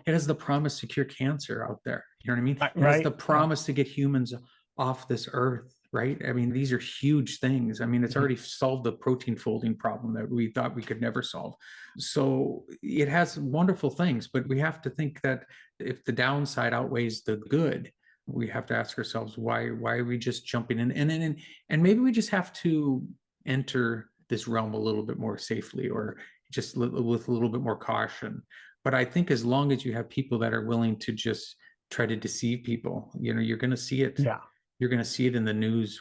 has the promise to cure cancer out there. You know what I mean? It has the promise to get humans off this earth. Right? I mean, these are huge things. I mean, it's already solved the protein folding problem that we thought we could never solve. So it has wonderful things, but we have to think that if the downside outweighs the good, we have to ask ourselves, why are we just jumping in? And maybe we just have to enter this realm a little bit more safely, or just with a little bit more caution. But I think as long as you have people that are willing to just try to deceive people, you're going to see it. Yeah. You're going to see it in their news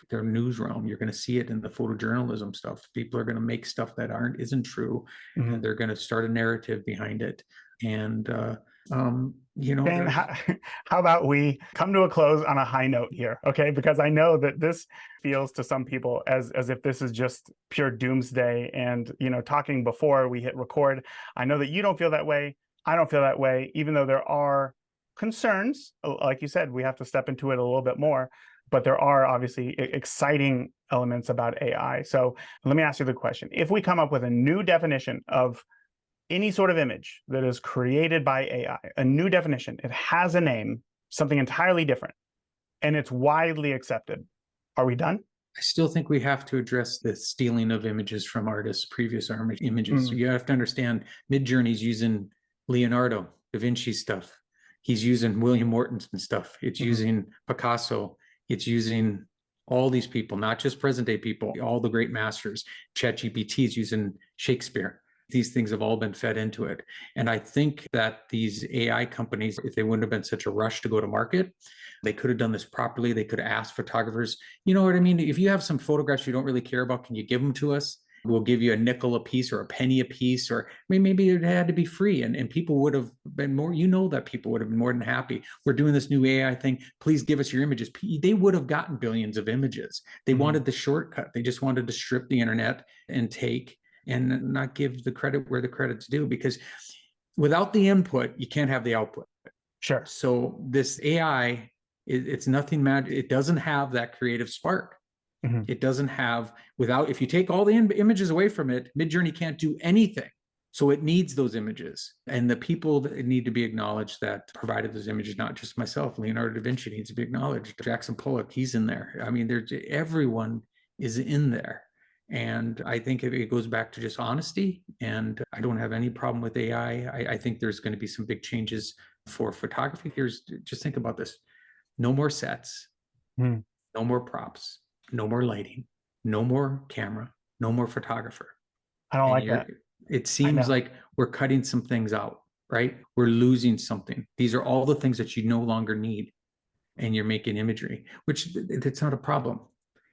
realm. You're going to see it in the photojournalism stuff. People are going to make stuff that isn't true, and they're going to start a narrative behind it. And, Dan, how about we come to a close on a high note here, okay? Because I know that this feels to some people as if this is just pure doomsday. And, talking before we hit record, I know that you don't feel that way. I don't feel that way, even though there are concerns. Like you said, we have to step into it a little bit more. But there are obviously exciting elements about AI. So let me ask you the question. If we come up with a new definition of any sort of image that is created by AI, a new definition, it has a name, something entirely different, and it's widely accepted, are we done? I still think we have to address the stealing of images from artists, previous images. You have to understand Midjourney's using Leonardo, Da Vinci stuff. He's using William Morton's and stuff. It's using Picasso. It's using all these people, not just present day people, all the great masters. ChatGPT is using Shakespeare. These things have all been fed into it. And I think that these AI companies, if they wouldn't have been such a rush to go to market, they could have done this properly. They could have asked photographers, you know what I mean? If you have some photographs you don't really care about, can you give them to us? We'll give you a nickel a piece or a penny a piece, or maybe it had to be free. And people would have been more, that people would have been more than happy. We're doing this new AI thing. Please give us your images. They would have gotten billions of images. They wanted the shortcut. They just wanted to strip the internet and take and not give the credit where the credit's due, because without the input, you can't have the output. Sure. So this AI, it's nothing magic. It doesn't have that creative spark. It doesn't have, if you take all the images away from it, Midjourney can't do anything. So it needs those images. And the people that need to be acknowledged that provided those images, not just myself, Leonardo da Vinci needs to be acknowledged. Jackson Pollock, he's in there. I mean, everyone is in there. And I think it goes back to just honesty. And I don't have any problem with AI. I think there's going to be some big changes for photography. Just think about this. No more sets, no more props, no more lighting, no more camera, no more photographer. I don't like that. It seems like we're cutting some things out, right? We're losing something. These are all the things that you no longer need. And you're making imagery, which it's not a problem.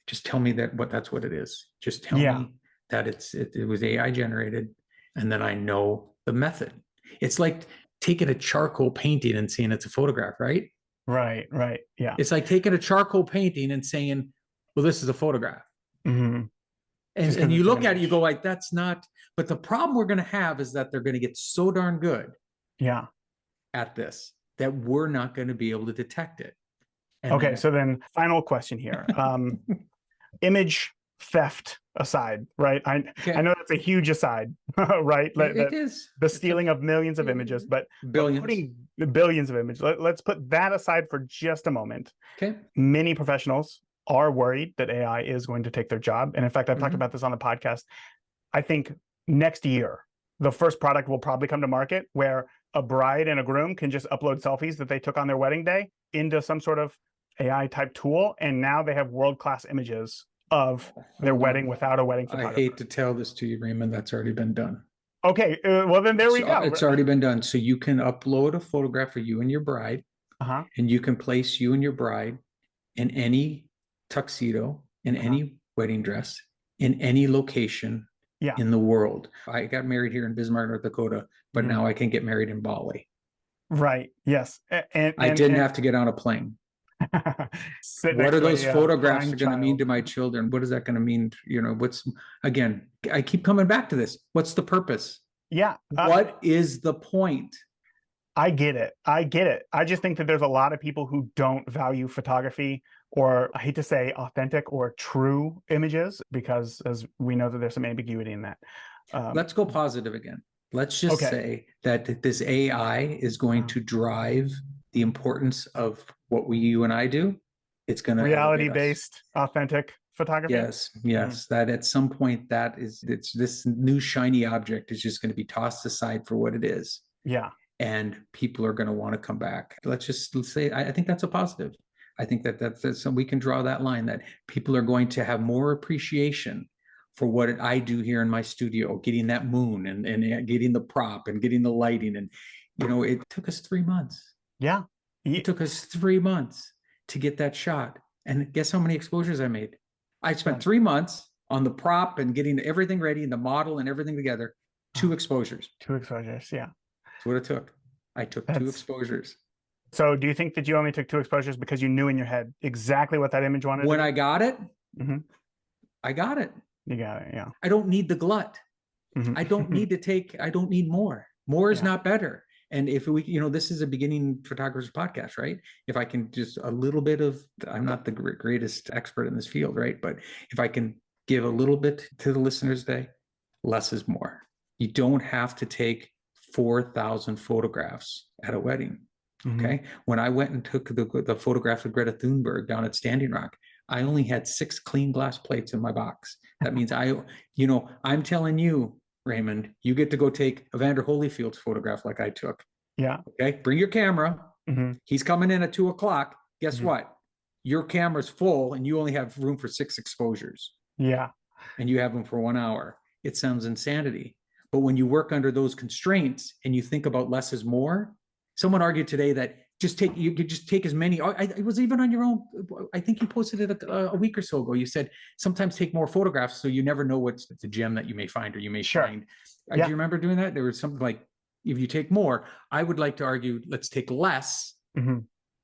Just tell me that's what it is. Just tell me that it was AI generated, and then I know the method. It's like taking a charcoal painting and saying it's a photograph, right? Right. Yeah. It's like taking a charcoal painting and saying, well, this is a photograph. And you look at it, you go like, that's not. But the problem we're going to have is that they're going to get so darn good at this that we're not going to be able to detect it. Okay, so then final question here. Image theft aside, right? I know that's a huge aside, right? It is. The stealing of millions of images, but putting billions of images. Let's put that aside for just a moment. Okay. Many professionals are worried that AI is going to take their job. And in fact, I've talked about this on the podcast. I think next year, the first product will probably come to market where a bride and a groom can just upload selfies that they took on their wedding day into some sort of AI type tool, and now they have world-class images of their wedding without a wedding photographer. I hate to tell this to you, Raymond, that's already been done. Okay, well then there we go. It's already been done. So you can upload a photograph of you and your bride, and you can place you and your bride in any tuxedo, in any wedding dress, in any location in the world. I got married here in Bismarck, North Dakota, but now I can get married in Bali. Right. Yes. And I didn't have to get on a plane. What are those photographs going to mean to my children? What is that going to mean? Again, I keep coming back to this. What's the purpose? Yeah. What is the point? I get it. I just think that there's a lot of people who don't value photography, or I hate to say authentic or true images, because as we know that there's some ambiguity in that. Let's go positive again. Let's just say that this AI is going to drive the importance of what you and I do. It's going to reality-based, authentic photography. Yes. That at some point it's this new shiny object is just going to be tossed aside for what it is. Yeah. And people are going to want to come back. Let's say, I think that's a positive. I think that's we can draw that line that people are going to have more appreciation for what I do here in my studio, getting that moon and getting the prop and getting the lighting. And, it took us 3 months. Yeah. It took us 3 months to get that shot. And guess how many exposures I made? I spent 3 months on the prop and getting everything ready and the model and everything together. 2 exposures. 2 exposures. Yeah. what it took. I took 2 exposures. So do you think that you only took 2 exposures because you knew in your head exactly what that image wanted? When to be? I got it, Mm-hmm. I got it. You got it. Yeah. I don't need the glut. Mm-hmm. I don't need more. More is Yeah. not better. And if we, this is a beginning photographer's podcast, right? If I can just a little bit of, I'm not the greatest expert in this field, right? But if I can give a little bit to the listeners today, less is more. You don't have to take 4,000 photographs at a wedding. Okay. When I went and took the photograph of Greta Thunberg down at Standing Rock, I only had 6 clean glass plates in my box. That means I'm telling you, Raymond, you get to go take Evander Holyfield's photograph like I took. Yeah. Okay. Bring your camera. He's coming in at 2:00. Guess what? Your camera's full and you only have room for 6 exposures. Yeah. And you have them for 1 hour. It sounds insanity. But when you work under those constraints and you think about less is more, someone argued today that you could just take as many. It was even on your own. I think you posted it a week or so ago. You said sometimes take more photographs so you never know what's the gem that you may find or you may find. Do you remember doing that? There was something like, if you take more, I would like to argue, let's take less.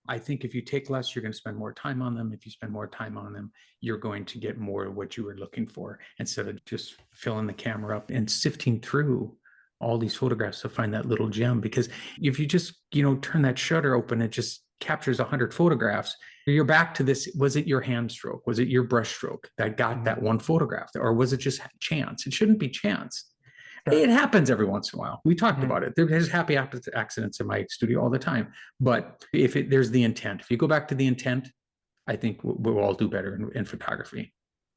I think if you take less, you're going to spend more time on them. If you spend more time on them, you're going to get more of what you were looking for instead of just filling the camera up and sifting through all these photographs to find that little gem. Because if you just, turn that shutter open, it just captures 100 photographs. You're back to this. Was it your hand stroke? Was it your brush stroke that got that one photograph? Or was it just chance? It shouldn't be chance. Sure. It happens every once in a while. We talked about it. There's happy accidents in my studio all the time. But there's the intent. If you go back to the intent, I think we'll all do better in photography.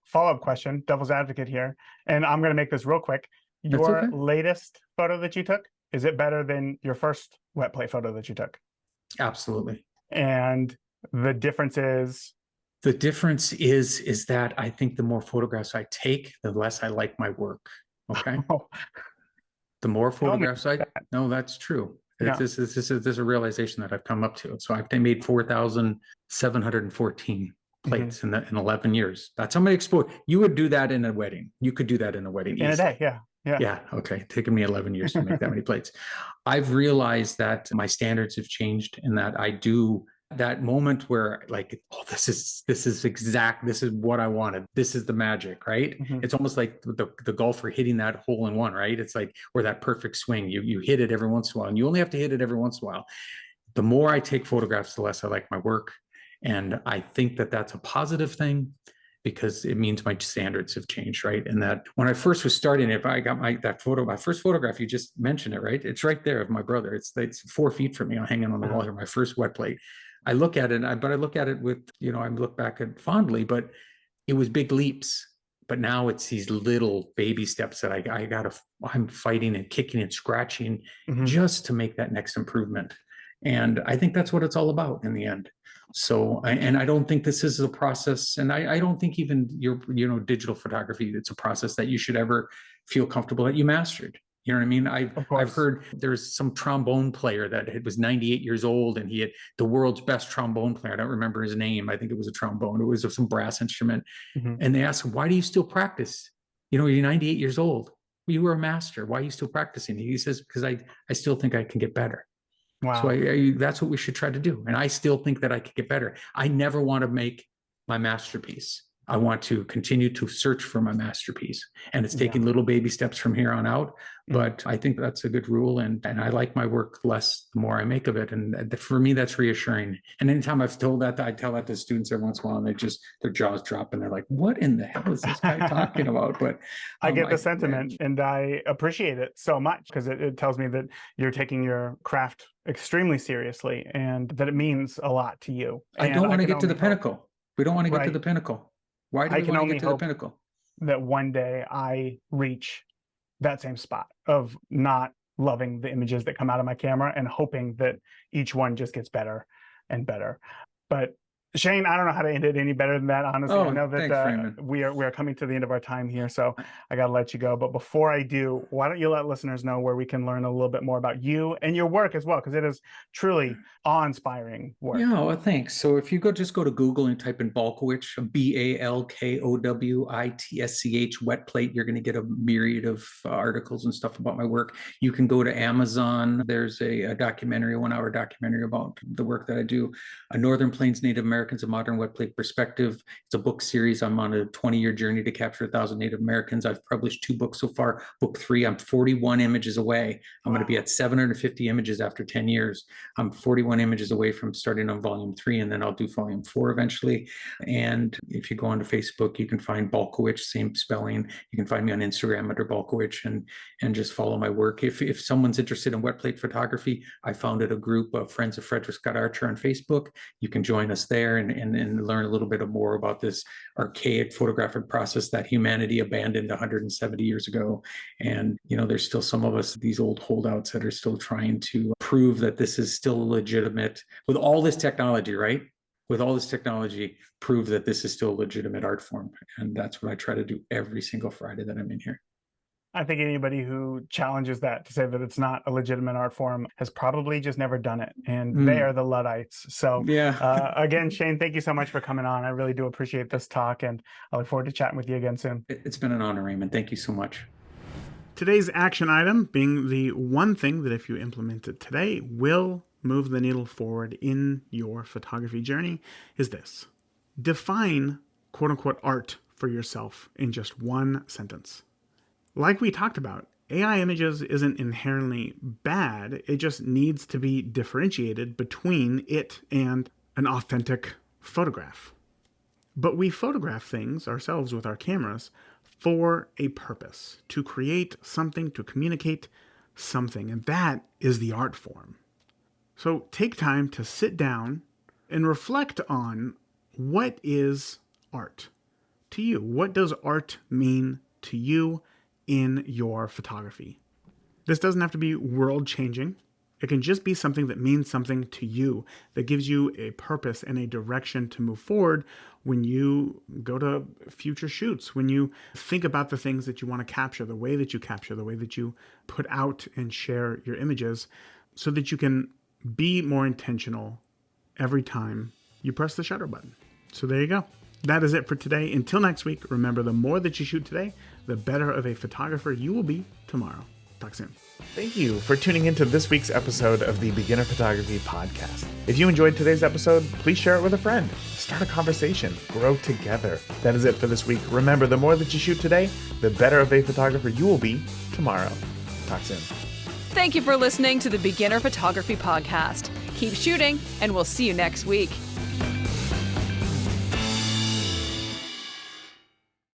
Follow-up question, devil's advocate here. And I'm going to make this real quick. Your latest photo that you took, is it better than your first wet play photo that you took? Absolutely. And the difference is? The difference is that I think the more photographs I take, the less I like my work. Okay. The more photographs no, that's true. Yeah. This is a realization that I've come up to. So I've made 4,714 plates in 11 years. That's how many exposure. You would do that in a wedding. You could do that in a wedding. In a day, yeah. Yeah. Okay. Taking me 11 years to make that many plates. I've realized that my standards have changed and that I do that moment where this is what I wanted. This is the magic, right? It's almost like the golfer hitting that hole in one, right? It's like, or that perfect swing. You hit it every once in a while and you only have to hit it every once in a while. The more I take photographs, the less I like my work. And I think that that's a positive thing because it means my standards have changed, right? And that when I first was starting, if I got my first photograph, you just mentioned it, right? It's right there of my brother. It's 4 feet from me, I'm hanging on the wall here, my first wet plate. I look at it, but I look at it with, I look back at fondly, but it was big leaps. But now it's these little baby steps that I'm fighting and kicking and scratching just to make that next improvement. And I think that's what it's all about in the end. So, and I don't think this is a process, and I don't think even your, digital photography, it's a process that you should ever feel comfortable that you mastered. You know what I mean? I've heard there's some trombone player that was 98 years old and he had the world's best trombone player. I don't remember his name. I think it was a trombone. It was some brass instrument. And they asked him, why do you still practice? You're 98 years old. You were a master. Why are you still practicing? He says, because I still think I can get better. Wow. So that's what we should try to do. And I still think that I could get better. I never want to make my masterpiece. I want to continue to search for my masterpiece. And it's taking little baby steps from here on out. But I think that's a good rule. And I like my work less the more I make of it. And for me, that's reassuring. And anytime I've told that, I tell that to students every once in a while, and their jaws drop and they're like, what in the hell is this guy talking about? But I get the sentiment and I appreciate it so much because it tells me that you're taking your craft extremely seriously and that it means a lot to you. I don't want to get to the pinnacle. We don't want to get to the pinnacle. Why do we want to get to the pinnacle? That one day I reach that same spot of not loving the images that come out of my camera and hoping that each one just gets better and better. But Shane, I don't know how to end it any better than that. Honestly, I know that Thanks, Raymond. we are coming to the end of our time here, so I got to let you go. But before I do, why don't you let listeners know where we can learn a little bit more about you and your work as well, because it is truly awe-inspiring work. Yeah, well, thanks. So if you just go to Google and type in Balkowitsch, Balkowitsch, wet plate, you're going to get a myriad of articles and stuff about my work. You can go to Amazon. There's a documentary, a 1-hour documentary about the work that I do. Northern Plains Native Americans, a modern wet plate perspective. It's a book series. I'm on a 20-year journey to capture 1,000 Native Americans. I've published 2 books so far. Book 3, I'm 41 images away. I'm going to be at 750 images after 10 years. I'm 41 images away from starting on volume 3, and then I'll do volume 4 eventually. And if you go onto Facebook, you can find Balkowitsch, same spelling. You can find me on Instagram under Balkowitsch, and just follow my work. If someone's interested in wet plate photography, I founded a group of Friends of Frederick Scott Archer on Facebook. You can join us there and learn a little bit more about this archaic photographic process that humanity abandoned 170 years ago. And, there's still some of us, these old holdouts, that are still trying to prove that this is still legitimate with all this technology, right? With all this technology, prove that this is still a legitimate art form. And that's what I try to do every single Friday that I'm in here. I think anybody who challenges that to say that it's not a legitimate art form has probably just never done it. And they are the Luddites. So again, Shane, thank you so much for coming on. I really do appreciate this talk, and I look forward to chatting with you again soon. It's been an honor, Raymond. Thank you so much. Today's action item, being the one thing that if you implement it today will move the needle forward in your photography journey, is this. Define quote unquote art for yourself in just one sentence. Like we talked about, AI images isn't inherently bad. It just needs to be differentiated between it and an authentic photograph. But we photograph things ourselves with our cameras for a purpose, to create something, to communicate something, and that is the art form. So take time to sit down and reflect on what is art to you. What does art mean to you in your photography? This doesn't have to be world-changing. It can just be something that means something to you, that gives you a purpose and a direction to move forward when you go to future shoots, when you think about the things that you want to capture, the way that you capture, the way that you put out and share your images, so that you can be more intentional every time you press the shutter button. So there you go. That is it for today. Until next week, remember, the more that you shoot today, the better of a photographer you will be tomorrow. Talk soon. Thank you for tuning into this week's episode of the Beginner Photography Podcast. If you enjoyed today's episode, please share it with a friend. Start a conversation. Grow together. That is it for this week. Remember, the more that you shoot today, the better of a photographer you will be tomorrow. Talk soon. Thank you for listening to the Beginner Photography Podcast. Keep shooting, and we'll see you next week.